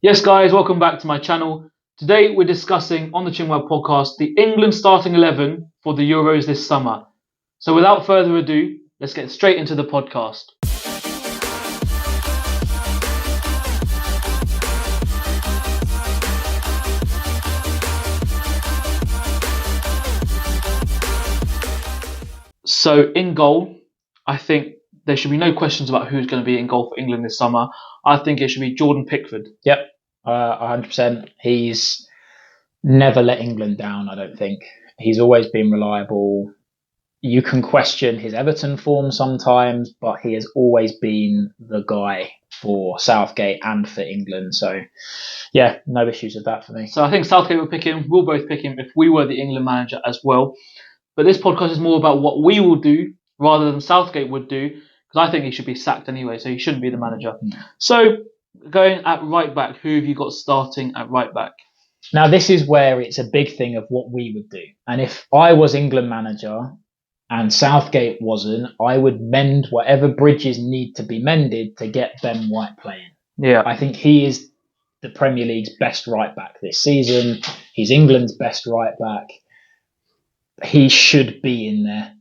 Yes, guys, welcome back to my channel. Today we're discussing on the Chinwag Podcast the England starting 11 for the Euros this summer. So without further ado, let's get straight into the podcast. So in goal, I think there should be no questions about who's going to be in goal for England this summer. I think it should be Jordan Pickford. Yep, 100%. He's never let England down, I don't think. He's always been reliable. You can question his Everton form sometimes, but he has always been the guy for Southgate and for England. So, yeah, no issues with that for me. So I think Southgate will pick him. We'll both pick him if we were the England manager as well. But this podcast is more about what we will do rather than Southgate would do, because I think he should be sacked anyway, so he shouldn't be the manager. So, going at right back, who have you got starting at right back? Now, this is where it's a big thing of what we would do. And if I was England manager and Southgate wasn't, I would mend whatever bridges need to be mended to get Ben White playing. Yeah. I think he is the Premier League's best right back this season. He's England's best right back. He should be in there.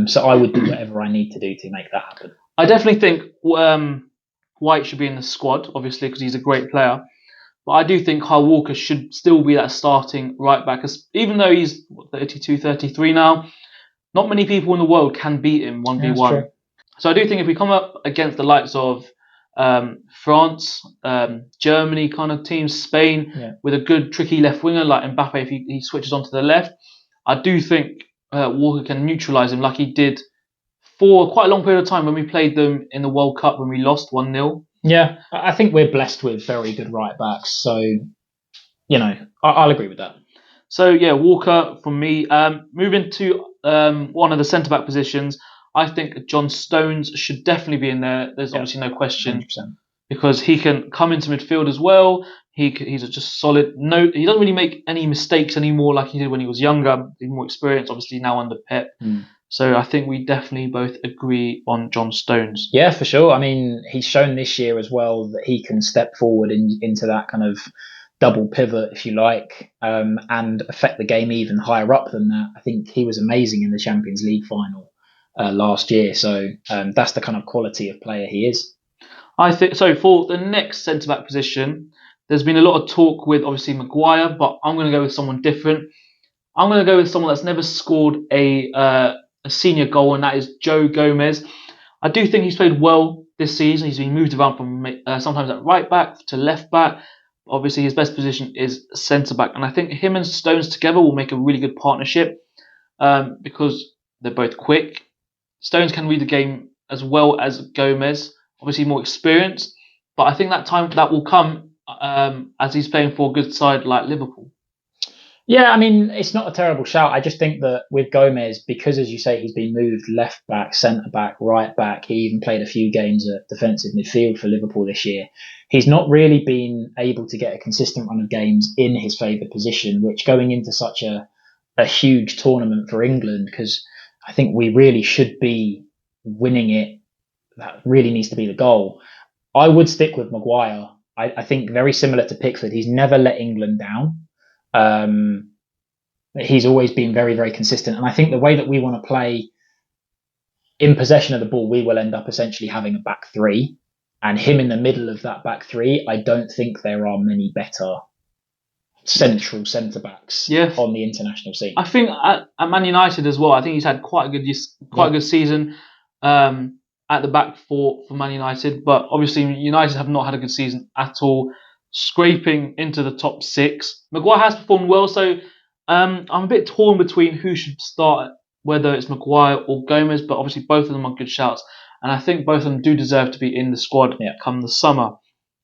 So I would do whatever I need to do to make that happen. I definitely think White should be in the squad, obviously, because he's a great player. But I do think Kyle Walker should still be that starting right back. Even though he's 32, 33 now, not many people in the world can beat him 1v1. Yeah, so I do think if we come up against the likes of France, Germany kind of teams, Spain, with a good tricky left winger like Mbappe, if he switches onto the left, I do think Walker can neutralise him like he did for quite a long period of time when we played them in the World Cup when we lost 1-0. Yeah, I think we're blessed with very good right backs. So, I'll agree with that. So, yeah, Walker from me. Moving to one of the centre-back positions, I think John Stones should definitely be in there. There's obviously no question. 100%. Because he can come into midfield as well. He's just solid. No, he doesn't really make any mistakes anymore like he did when he was younger. He's more experienced, obviously, now under Pep. So I think we definitely both agree on John Stones. Yeah, for sure. I mean, he's shown this year as well that he can step forward into that kind of double pivot, if you like, and affect the game even higher up than that. I think he was amazing in the Champions League final last year. So that's the kind of quality of player he is. I think so. For the next centre-back position, there's been a lot of talk with obviously Maguire, but I'm going to go with someone different. I'm going to go with someone that's never scored a senior goal, and that is Joe Gomez. I do think he's played well this season. He's been moved around from sometimes at right back to left back. Obviously, his best position is centre-back, and I think him and Stones together will make a really good partnership because they're both quick. Stones can read the game as well as Gomez. Obviously more experienced, but I think that time that will come as he's playing for a good side like Liverpool. Yeah, I mean, it's not a terrible shout. I just think that with Gomez, because as you say, he's been moved left back, centre back, right back. He even played a few games at defensive midfield for Liverpool this year. He's not really been able to get a consistent run of games in his favoured position, which going into such a huge tournament for England, because I think we really should be winning it. That really needs to be the goal. I would stick with Maguire. I think very similar to Pickford. He's never let England down. He's always been very, very consistent. And I think the way that we want to play in possession of the ball, we will end up essentially having a back three. And him in the middle of that back three, I don't think there are many better central centre-backs on the international scene. I think at Man United as well, I think he's had quite a good season. At the back for Man United, but obviously United have not had a good season at all, scraping into the top 6. Maguire has performed well, so I'm a bit torn between who should start, whether it's Maguire or Gomez, but obviously both of them are good shouts, and I think both of them do deserve to be in the squad come the summer.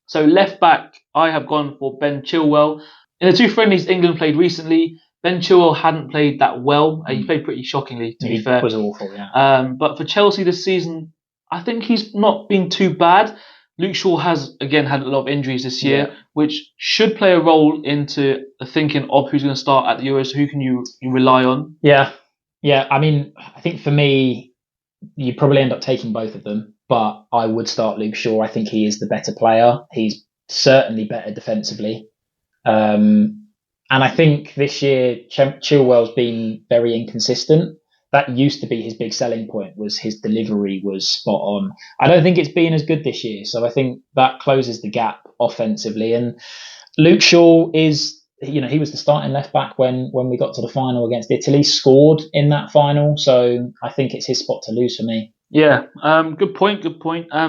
So left back, I have gone for Ben Chilwell. In the 2 friendlies England played recently, Ben Chilwell hadn't played that well. He played pretty shockingly, to be fair. He was awful, yeah. But for Chelsea this season, I think he's not been too bad. Luke Shaw has, again, had a lot of injuries this year, which should play a role into the thinking of who's going to start at the Euros. So who can you rely on? Yeah. I mean, I think for me, you probably end up taking both of them, but I would start Luke Shaw. I think he is the better player. He's certainly better defensively. And I think this year Chilwell's been very inconsistent. That used to be his big selling point, was his delivery was spot on. I don't think it's been as good this year, so I think that closes the gap offensively. And Luke Shaw is, he was the starting left back when we got to the final against Italy, scored in that final, so I think it's his spot to lose for me. Yeah, good point.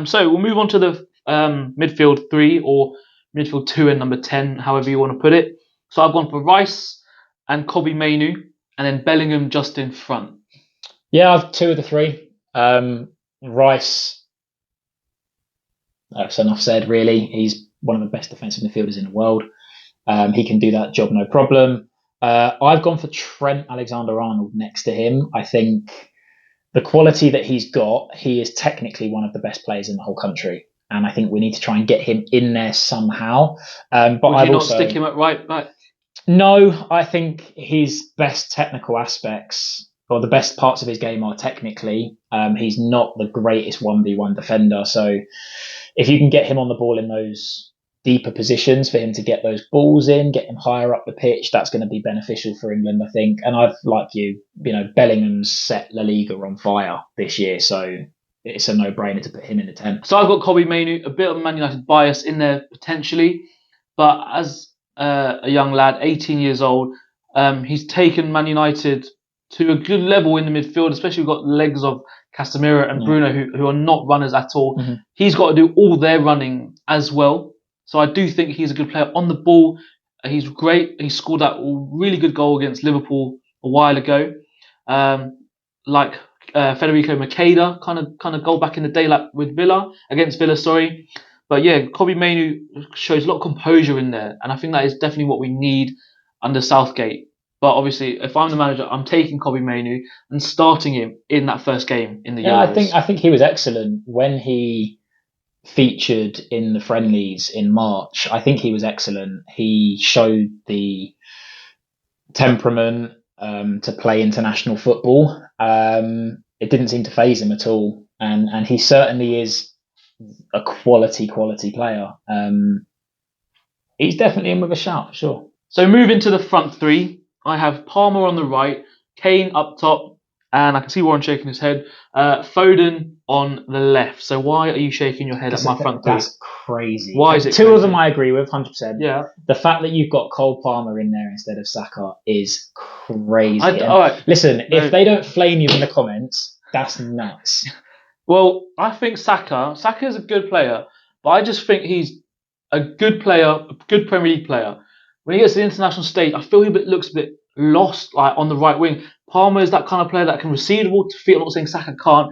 So we'll move on to the midfield 3 or midfield 2 and number 10, however you want to put it. So I've gone for Rice and Kobbie Mainoo, and then Bellingham just in front. Yeah, I've 2 of the 3. Rice, that's enough said, really. He's one of the best defensive midfielders in the world. He can do that job no problem. I've gone for Trent Alexander-Arnold next to him. I think the quality that he's got, he is technically one of the best players in the whole country. And I think we need to try and get him in there somehow. But Would you not stick him at right back? No, I think his best technical aspects, or the best parts of his game, are technically. He's not the greatest 1v1 defender. So if you can get him on the ball in those deeper positions for him to get those balls in, get him higher up the pitch, that's going to be beneficial for England, I think. And I've, like Bellingham's set La Liga on fire this year, so it's a no-brainer to put him in the 10. So I've got Kobbie Mainoo, a bit of Man United bias in there potentially, but as a young lad, 18 years old, he's taken Man United to a good level in the midfield, especially we've got legs of Casemiro and Bruno who are not runners at all. Mm-hmm. He's got to do all their running as well. So I do think he's a good player on the ball. He's great. He scored that really good goal against Liverpool a while ago. Like Federico Makeda kind of goal back in the day, like with against Villa, sorry. But yeah, Kobbie Mainoo shows a lot of composure in there, and I think that is definitely what we need under Southgate. But obviously, if I'm the manager, I'm taking Kobbie Mainoo and starting him in that first game in the Euros. I think he was excellent when he featured in the friendlies in March. I think he was excellent. He showed the temperament to play international football. It didn't seem to faze him at all, and he certainly is a quality player. He's definitely in with a shout for sure. So moving to the front 3, I have Palmer on the right, Kane up top, and I can see Warren shaking his head. Foden on the left. So why are you shaking your head at my front 3? That's crazy. Why is it Two crazy? of them I agree with, 100%. Yeah. The fact that you've got Cole Palmer in there instead of Saka is crazy. All right. Listen, if they don't flame you in the comments, that's nuts. Well, I think Saka is a good player, but I just think he's a good player, a good Premier League player. When he gets to the international stage, I feel he looks a bit lost, like on the right wing. Palmer is that kind of player that can receive the ball to feet. I'm not saying Saka can't,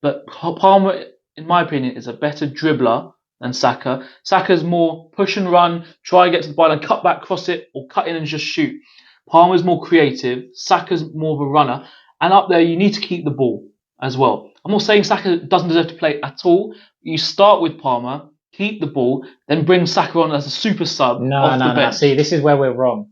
but Palmer, in my opinion, is a better dribbler than Saka. Saka's more push and run, try and get to the ball and cut back, cross it, or cut in and just shoot. Palmer's more creative. Saka's more of a runner. And up there, you need to keep the ball as well. I'm not saying Saka doesn't deserve to play at all. You start with Palmer, keep the ball, then bring Saka on as a super sub off the bench. See, this is where we're wrong.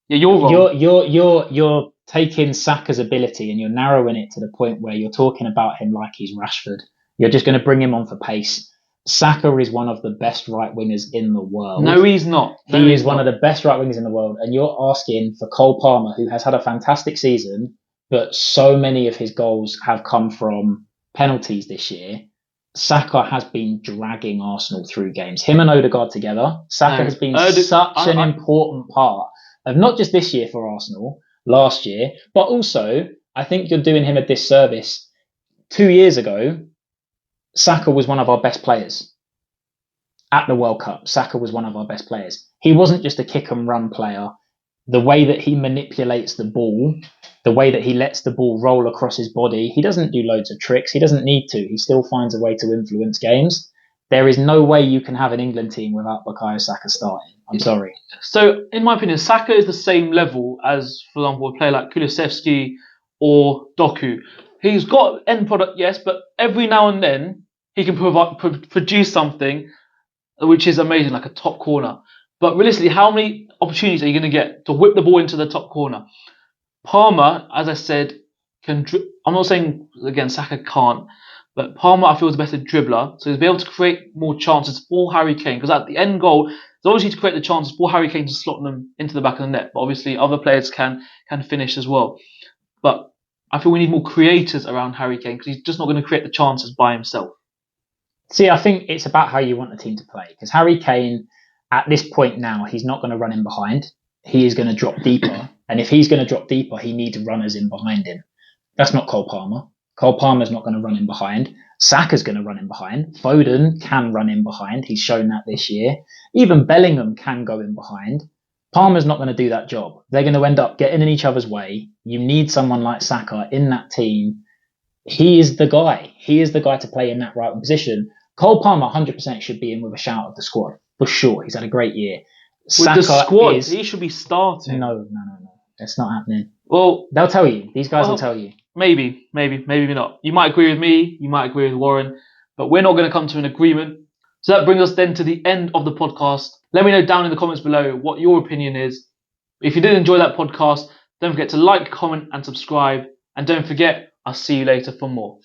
Yeah, you're wrong. You're taking Saka's ability and you're narrowing it to the point where you're talking about him like he's Rashford. You're just going to bring him on for pace. Saka is one of the best right wingers in the world. No, he's not. He is one of the best right wingers in the world, and you're asking for Cole Palmer, who has had a fantastic season, but so many of his goals have come from penalties this year. Saka has been dragging Arsenal through games. Him and Odegaard together, Saka has been such an important part of not just this year for Arsenal, last year, but also I think you're doing him a disservice. 2 years ago, Saka was one of our best players. At the World Cup, Saka was one of our best players. He wasn't just a kick and run player. The way that he manipulates the ball, the way that he lets the ball roll across his body, he doesn't do loads of tricks. He doesn't need to. He still finds a way to influence games. There is no way you can have an England team without Bukayo Saka starting. I'm sorry. So, in my opinion, Saka is the same level as, for example, a player like Kulusevski or Doku. He's got end product, yes, but every now and then he can produce something which is amazing, like a top corner. But realistically, how many opportunities are you going to get to whip the ball into the top corner? Palmer, as I said, can. I'm not saying, again, Saka can't, But Palmer, I feel, is a better dribbler, so he'll be able to create more chances for Harry Kane. Because at the end goal, it's obviously to create the chances for Harry Kane to slot them into the back of the net. But obviously, other players can finish as well. But I feel we need more creators around Harry Kane because he's just not going to create the chances by himself. See, I think it's about how you want the team to play. Because Harry Kane, at this point now, he's not going to run in behind. He is going to drop deeper. And if he's going to drop deeper, he needs runners in behind him. That's not Cole Palmer. Cole Palmer's not going to run in behind. Saka's going to run in behind. Foden can run in behind. He's shown that this year. Even Bellingham can go in behind. Palmer's not going to do that job. They're going to end up getting in each other's way. You need someone like Saka in that team. He is the guy. He is the guy to play in that right position. Cole Palmer 100% should be in with a shout of the squad, for sure. He's had a great year. With the squad, he should be starting. No. That's not happening. Well, they'll tell you. These guys will tell you. Maybe not. You might agree with me, you might agree with Warren, but we're not going to come to an agreement. So that brings us then to the end of the podcast. Let me know down in the comments below what your opinion is. If you did enjoy that podcast, don't forget to like, comment and subscribe. And don't forget, I'll see you later for more.